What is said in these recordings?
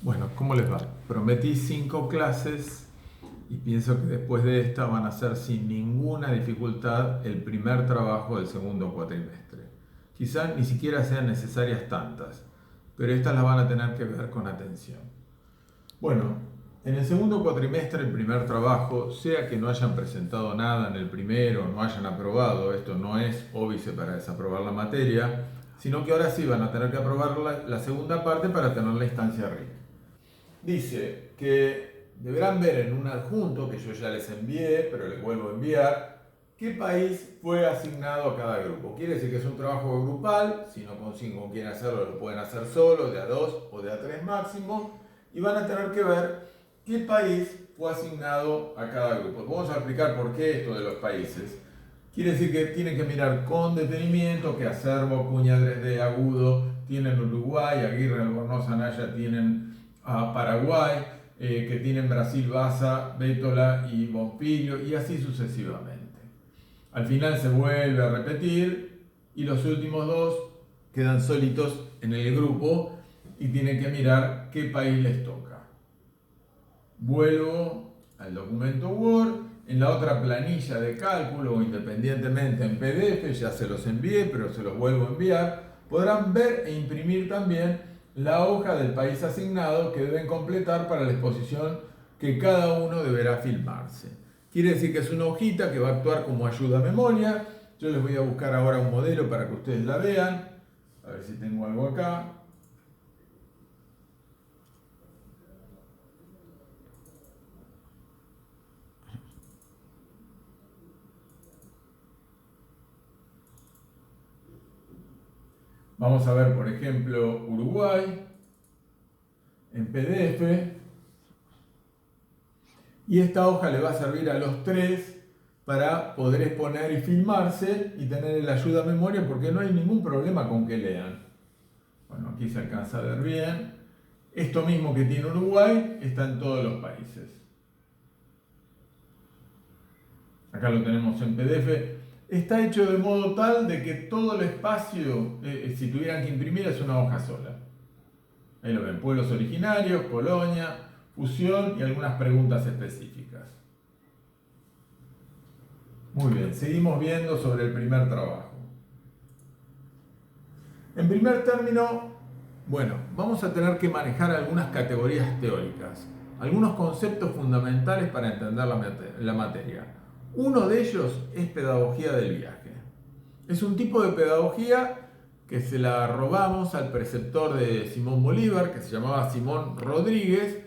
Bueno, ¿cómo les va? Prometí 5 clases y pienso que después de esta van a ser sin ninguna dificultad el primer trabajo del segundo cuatrimestre. Quizás ni siquiera sean necesarias tantas, pero estas las van a tener que ver con atención. Bueno, en el segundo cuatrimestre el primer trabajo, sea que no hayan presentado nada en el primero, no hayan aprobado, esto no es óbice para desaprobar la materia, sino que ahora sí van a tener que aprobar la segunda parte para tener la instancia RIC. Dice que deberán ver en un adjunto que yo ya les envié, pero les vuelvo a enviar, qué país fue asignado a cada grupo. Quiere decir que es un trabajo grupal, si no consiguen con quién hacerlo, lo pueden hacer solo, de a 2 o de a 3 máximo, y van a tener que ver qué país fue asignado a cada grupo. Vamos a explicar por qué esto de los países. Quiere decir que tienen que mirar con detenimiento que Acerbo, Acuña, Dresde, Agudo tienen Uruguay, Aguirre, Albornoz, Anaya tienen Paraguay, que tienen Brasil, Baza, Bétola y Bonfilio, y así sucesivamente. Al final se vuelve a repetir y los últimos dos quedan solitos en el grupo y tienen que mirar qué país les toca. Vuelvo al documento Word. En la otra planilla de cálculo o independientemente en PDF, ya se los envié, pero se los vuelvo a enviar, podrán ver e imprimir también la hoja del país asignado que deben completar para la exposición que cada uno deberá filmarse. Quiere decir que es una hojita que va a actuar como ayuda a memoria. Yo les voy a buscar ahora un modelo para que ustedes la vean. A ver si tengo algo acá. Vamos a ver, por ejemplo, Uruguay en PDF. Y esta hoja le va a servir a los tres para poder exponer y filmarse y tener el ayuda a memoria porque no hay ningún problema con que lean. Bueno, aquí se alcanza a ver bien. Esto mismo que tiene Uruguay está en todos los países. Acá lo tenemos en PDF. Está hecho de modo tal de que todo el espacio, si tuvieran que imprimir, es una hoja sola. Ahí lo ven, pueblos originarios, colonia, fusión y algunas preguntas específicas. Muy bien, seguimos viendo sobre el primer trabajo. En primer término, bueno, vamos a tener que manejar algunas categorías teóricas, algunos conceptos fundamentales para entender la materia. Uno de ellos es pedagogía del viaje. Es un tipo de pedagogía que se la robamos al preceptor de Simón Bolívar, que se llamaba Simón Rodríguez,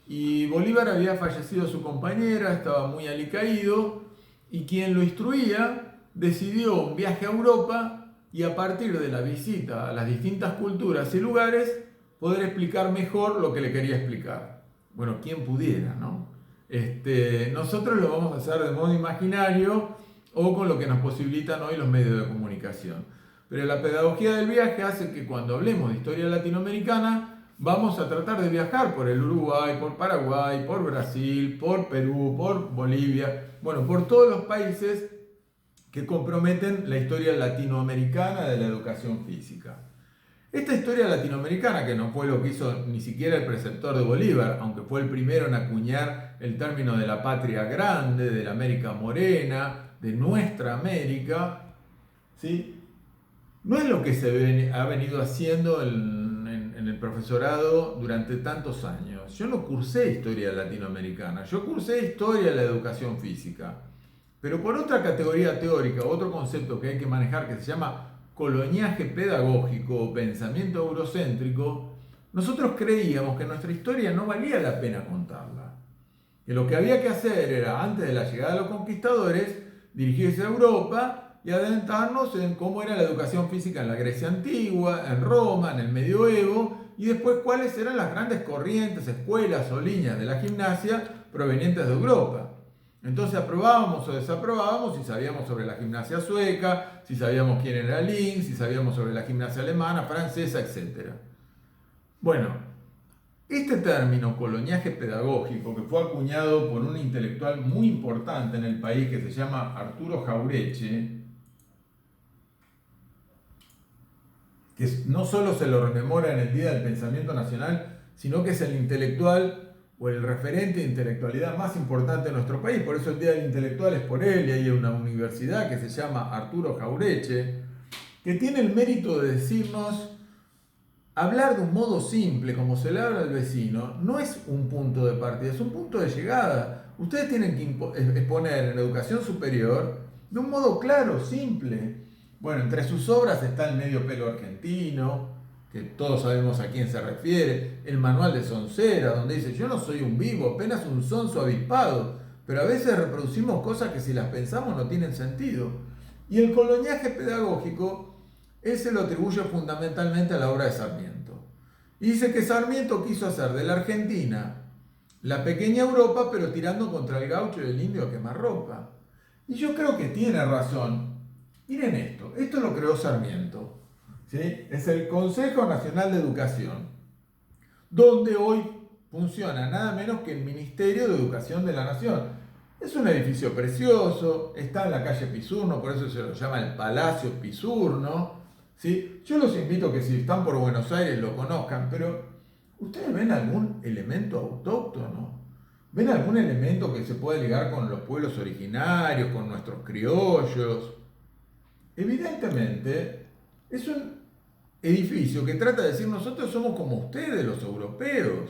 y Bolívar había fallecido su compañera, estaba muy alicaído, y quien lo instruía decidió un viaje a Europa y a partir de la visita a las distintas culturas y lugares poder explicar mejor lo que le quería explicar. Bueno, quien pudiera, ¿no? Nosotros lo vamos a hacer de modo imaginario o con lo que nos posibilitan hoy los medios de comunicación. Pero la pedagogía del viaje hace que cuando hablemos de historia latinoamericana vamos a tratar de viajar por el Uruguay, por Paraguay, por Brasil, por Perú, por Bolivia, bueno, por todos los países que comprometen la historia latinoamericana de la educación física. Esta historia latinoamericana, que no fue lo que hizo ni siquiera el preceptor de Bolívar, aunque fue el primero en acuñar el término de la patria grande, de la América morena, de nuestra América, ¿sí? No es lo que se ha venido haciendo en el profesorado durante tantos años. Yo no cursé historia latinoamericana, yo cursé historia de la educación física. Pero por otra categoría teórica, otro concepto que hay que manejar que se llama coloniaje pedagógico o pensamiento eurocéntrico, nosotros creíamos que nuestra historia no valía la pena contarla. Que lo que había que hacer era, antes de la llegada de los conquistadores, dirigirse a Europa y adentrarnos en cómo era la educación física en la Grecia antigua, en Roma, en el medioevo, y después cuáles eran las grandes corrientes, escuelas o líneas de la gimnasia provenientes de Europa. Entonces aprobábamos o desaprobábamos si sabíamos sobre la gimnasia sueca, si sabíamos quién era Linz, si sabíamos sobre la gimnasia alemana, francesa, etc. Bueno, este término coloniaje pedagógico, que fue acuñado por un intelectual muy importante en el país que se llama Arturo Jauretche, que no solo se lo rememora en el Día del Pensamiento Nacional, sino que es el intelectual o el referente de intelectualidad más importante de nuestro país. Por eso el Día del Intelectual es por él, y hay una universidad que se llama Arturo Jaureche, que tiene el mérito de decirnos: hablar de un modo simple, como se le habla al vecino, no es un punto de partida, es un punto de llegada. Ustedes tienen que exponer en educación superior de un modo claro, simple. Bueno, entre sus obras está El medio pelo argentino, que todos sabemos a quién se refiere, el manual de Soncera, donde dice: yo no soy un vivo, apenas un sonso avispado, pero a veces reproducimos cosas que si las pensamos no tienen sentido. Y el coloniaje pedagógico, él se lo atribuye fundamentalmente a la obra de Sarmiento. Y dice que Sarmiento quiso hacer de la Argentina la pequeña Europa, pero tirando contra el gaucho y el indio a quemarropa. Y yo creo que tiene razón. Miren esto lo creó Sarmiento, ¿sí? Es el Consejo Nacional de Educación, donde hoy funciona nada menos que el Ministerio de Educación de la Nación. Es un edificio precioso, está en la calle Pisurno, por eso se lo llama el Palacio Pisurno, ¿sí? Yo los invito a que si están por Buenos Aires lo conozcan, pero ¿ustedes ven algún elemento autóctono? ¿Ven algún elemento que se pueda ligar con los pueblos originarios, con nuestros criollos? Evidentemente, es un edificio que trata de decir: nosotros somos como ustedes, los europeos.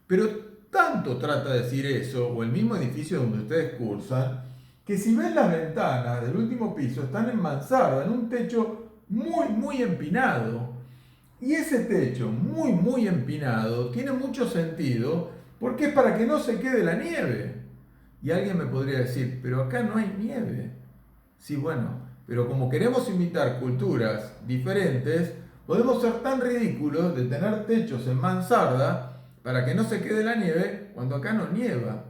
Pero tanto trata de decir eso, o el mismo edificio donde ustedes cursan, que si ven las ventanas del último piso, están en mansarda, en un techo muy, muy empinado. Y ese techo muy, muy empinado tiene mucho sentido porque es para que no se quede la nieve. Y alguien me podría decir: pero acá no hay nieve. Sí, bueno, pero como queremos imitar culturas diferentes, podemos ser tan ridículos de tener techos en mansarda para que no se quede la nieve cuando acá no nieva.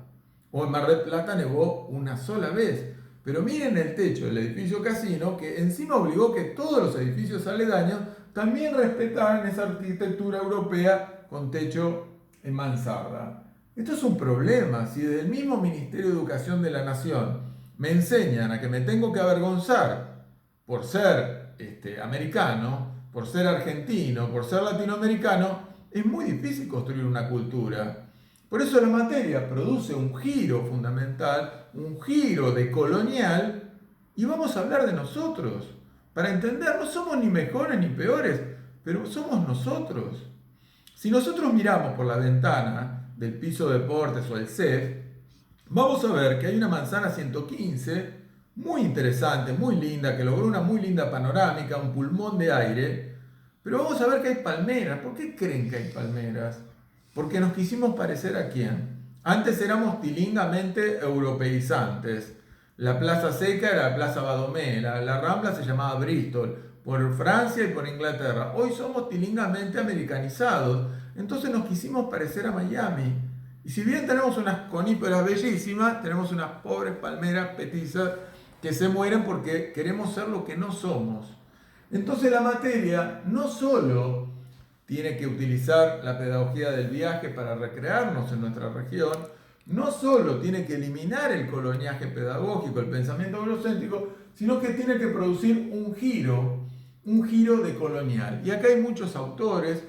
O en Mar del Plata nevó una sola vez. Pero miren el techo del edificio Casino, que encima obligó que todos los edificios aledaños también respetaran esa arquitectura europea con techo en mansarda. Esto es un problema. Si desde el mismo Ministerio de Educación de la Nación me enseñan a que me tengo que avergonzar por ser americano, por ser argentino, por ser latinoamericano, es muy difícil construir una cultura. Por eso la materia produce un giro fundamental, un giro decolonial, y vamos a hablar de nosotros. Para entender, no somos ni mejores ni peores, pero somos nosotros. Si nosotros miramos por la ventana del piso de deportes o el CEF, vamos a ver que hay una manzana 115, muy interesante, muy linda, que logró una muy linda panorámica, un pulmón de aire, pero vamos a ver que hay palmeras. ¿Por qué creen que hay palmeras? Porque nos quisimos parecer ¿a quién? Antes éramos tilingamente europeizantes. La Plaza Seca era la Plaza Badomera, la Rambla se llamaba Bristol, por Francia y por Inglaterra. Hoy somos tilingamente americanizados, entonces nos quisimos parecer a Miami. Y si bien tenemos unas coníferas bellísimas, tenemos unas pobres palmeras petizas que se mueren porque queremos ser lo que no somos. Entonces la materia no solo tiene que utilizar la pedagogía del viaje para recrearnos en nuestra región, no solo tiene que eliminar el coloniaje pedagógico, el pensamiento eurocéntrico, sino que tiene que producir un giro decolonial. Y acá hay muchos autores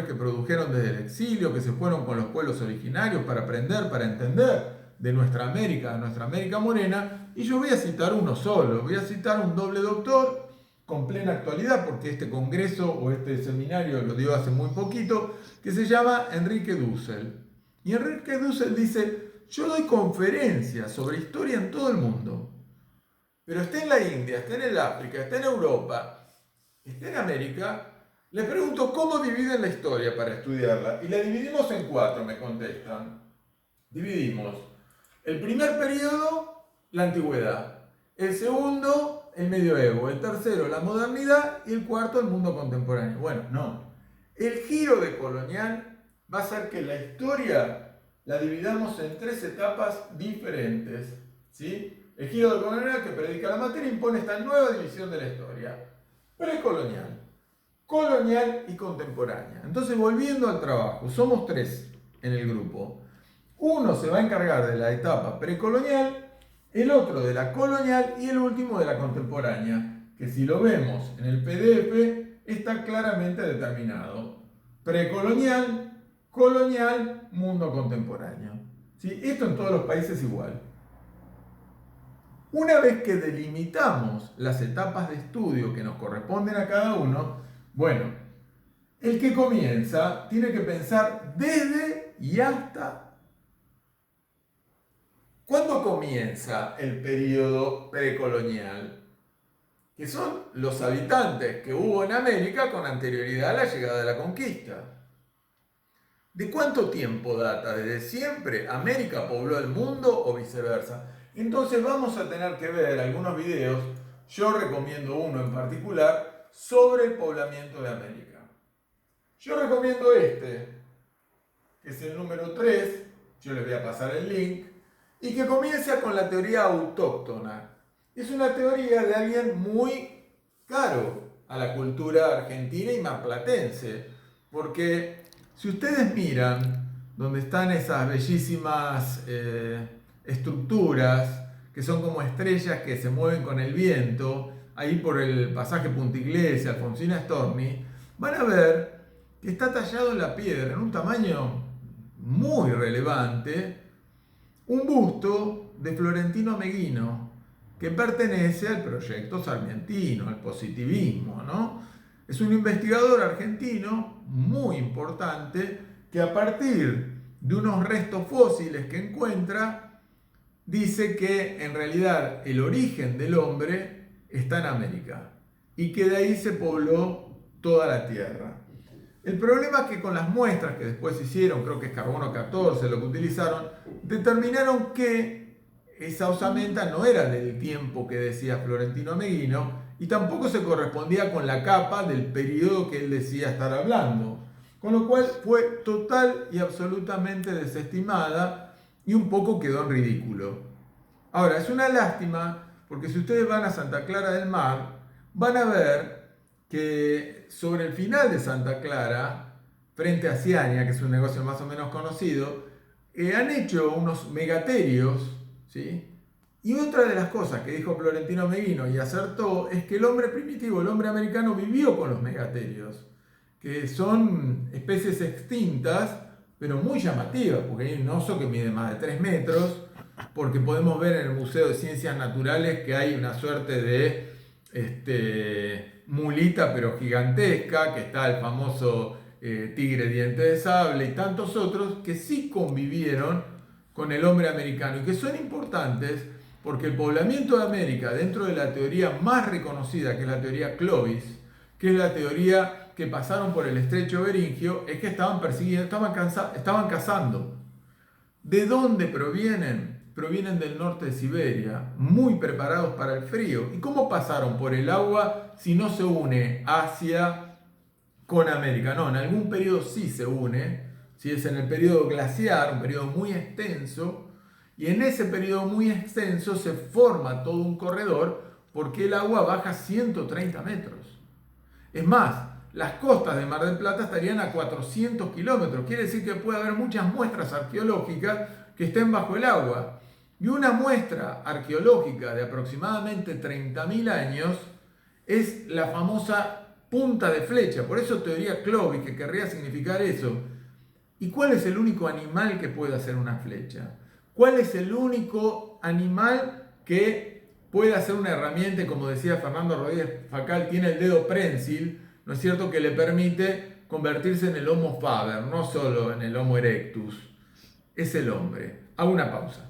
que produjeron desde el exilio, que se fueron con los pueblos originarios para aprender, para entender de nuestra América morena, y yo voy a citar uno solo, voy a citar un doble doctor con plena actualidad, porque este congreso o este seminario lo dio hace muy poquito, que se llama Enrique Dussel. Y Enrique Dussel dice: yo doy conferencias sobre historia en todo el mundo, pero esté en la India, esté en el África, esté en Europa, esté en América, le pregunto cómo dividen la historia para estudiarla, y la dividimos en 4, me contestan. Dividimos el primer periodo, la antigüedad; el segundo, el medioevo; el tercero, la modernidad; y el cuarto, el mundo contemporáneo. Bueno, no. El giro decolonial va a ser que la historia la dividamos en 3 etapas diferentes, ¿sí? El giro decolonial, que predica la materia, impone esta nueva división de la historia: precolonial, colonial y contemporánea. Entonces, volviendo al trabajo, somos 3 en el grupo. Uno se va a encargar de la etapa precolonial, el otro de la colonial y el último de la contemporánea, que si lo vemos en el PDF está claramente determinado. Precolonial, colonial, mundo contemporáneo. ¿Sí? Esto en todos los países igual. Una vez que delimitamos las etapas de estudio que nos corresponden a cada uno, bueno, el que comienza tiene que pensar desde y hasta. ¿Cuándo comienza el periodo precolonial? Que son los habitantes que hubo en América con anterioridad a la llegada de la conquista. ¿De cuánto tiempo data? ¿Desde siempre América pobló el mundo o viceversa? Entonces vamos a tener que ver algunos videos, yo recomiendo uno en particular, sobre el poblamiento de América. Yo recomiendo este, que es el número 3, yo les voy a pasar el link, y que comienza con la teoría autóctona. Es una teoría de alguien muy caro a la cultura argentina y marplatense, porque si ustedes miran donde están esas bellísimas estructuras que son como estrellas que se mueven con el viento, ahí por el pasaje Punta Iglesia, Alfonsina Storni, van a ver que está tallado en la piedra en un tamaño muy relevante un busto de Florentino Meguino que pertenece al proyecto sarmientino, al positivismo, ¿no? Es un investigador argentino muy importante que a partir de unos restos fósiles que encuentra, dice que en realidad el origen del hombre está en América y que de ahí se pobló toda la Tierra. El problema es que con las muestras que después hicieron, creo que es carbono 14 lo que utilizaron, determinaron que esa osamenta no era del tiempo que decía Florentino Meguino y tampoco se correspondía con la capa del periodo que él decía estar hablando. Con lo cual fue total y absolutamente desestimada y un poco quedó en ridículo. Ahora, es una lástima porque si ustedes van a Santa Clara del Mar, van a ver que sobre el final de Santa Clara, frente a Ciania, que es un negocio más o menos conocido, han hecho unos megaterios, ¿sí? Y otra de las cosas que dijo Florentino Meguino y acertó es que el hombre primitivo, el hombre americano, vivió con los megaterios, que son especies extintas, pero muy llamativas, porque hay un oso que mide más de 3 metros, porque podemos ver en el Museo de Ciencias Naturales que hay una suerte de mulita pero gigantesca, que está el famoso tigre diente de sable y tantos otros que sí convivieron con el hombre americano y que son importantes porque el poblamiento de América dentro de la teoría más reconocida, que es la teoría Clovis, que es la teoría que pasaron por el estrecho beringio, es que estaban persiguiendo, estaban cazando. ¿De dónde provienen? Provienen del norte de Siberia, muy preparados para el frío. ¿Y cómo pasaron por el agua si no se une Asia con América? No, en algún periodo sí se une, si es en el periodo glaciar, un periodo muy extenso, y en ese periodo muy extenso se forma todo un corredor porque el agua baja 130 metros. Es más, las costas de Mar del Plata estarían a 400 kilómetros, quiere decir que puede haber muchas muestras arqueológicas que estén bajo el agua. Y una muestra arqueológica de aproximadamente 30.000 años es la famosa punta de flecha, por eso teoría Clovis, que querría significar eso. ¿Y cuál es el único animal que puede hacer una flecha? ¿Cuál es el único animal que puede hacer una herramienta? Como decía Fernando Rodríguez Facal, tiene el dedo prensil, ¿no es cierto?, que le permite convertirse en el Homo faber, no solo en el Homo erectus. Es el hombre. Hago una pausa.